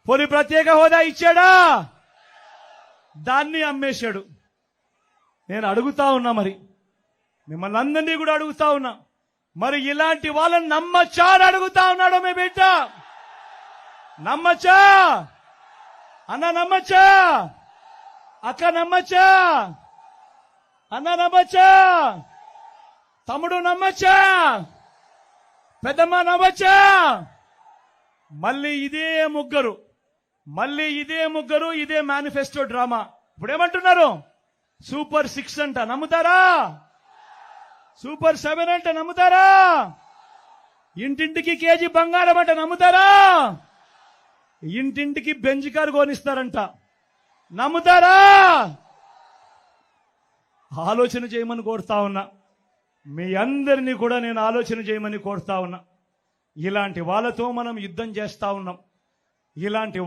పోనీ ప్రత్యేక హోదా ఇచ్చాడా? దాన్ని అమ్మేశాడు. నేను అడుగుతా ఉన్నా, మరి మిమ్మల్ని అందరినీ కూడా అడుగుతా ఉన్నా, మరి ఇలాంటి వాళ్ళని నమ్మచ్చా అని అడుగుతా ఉన్నాడు మీ బిడ్డ. నమ్మచ్చా అన్న? నమ్మచ్చా అక్క? నమ్మచ్చా అన్న? నమ్మచ్చా తమ్ముడు? నమ్మచ్చా పెద్దమ్మ? నమ్మచ్చా? మళ్ళీ ఇదే ముగ్గురు ఇదే మేనిఫెస్టో డ్రామా. ఇప్పుడు ఏమంటున్నారు? సూపర్ 6 అంట, నమ్ముతారా? సూపర్ 7 అంటే నమ్ముతారా? ఇంటింటికి కేజీ బంగారం అంటే నమ్ముతారా? ఇంటింటికి బెంజ్ కారు కొనిస్తారంట, నమ్ముతారా? ఆలోచన చేయమని కోరుతా ఉన్నా, మీ అందరినీ కూడా నేను ఆలోచన చేయమని కోరుతా ఉన్నా. ఇలాంటి వాళ్ళతో మనం యుద్ధం చేస్తా ఉన్నాం. ఇలాంటి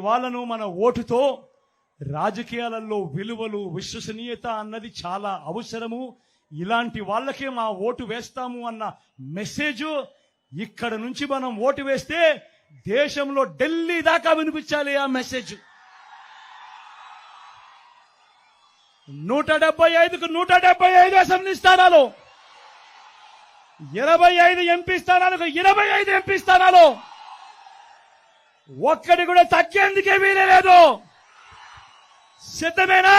వాళ్ళను మన ఓటుతో రాజకీయాలలో విలువలు, విశ్వసనీయత అన్నది చాలా అవసరము. ఇలాంటి వాళ్ళకే మా ఓటు వేస్తాము అన్న మెసేజ్ ఇక్కడ నుంచి మనం ఓటు వేస్తే దేశంలో ఢిల్లీ దాకా వినిపించాలి ఆ మెసేజ్. 175కు 175 అసెంబ్లీ స్థానాలు, 25 ఎంపీ స్థానాలకు 25 ఎంపీ స్థానాలు, ఒక్కడి కూడా తగ్గేందుకే వీలే లేదు. సిద్ధమేనా?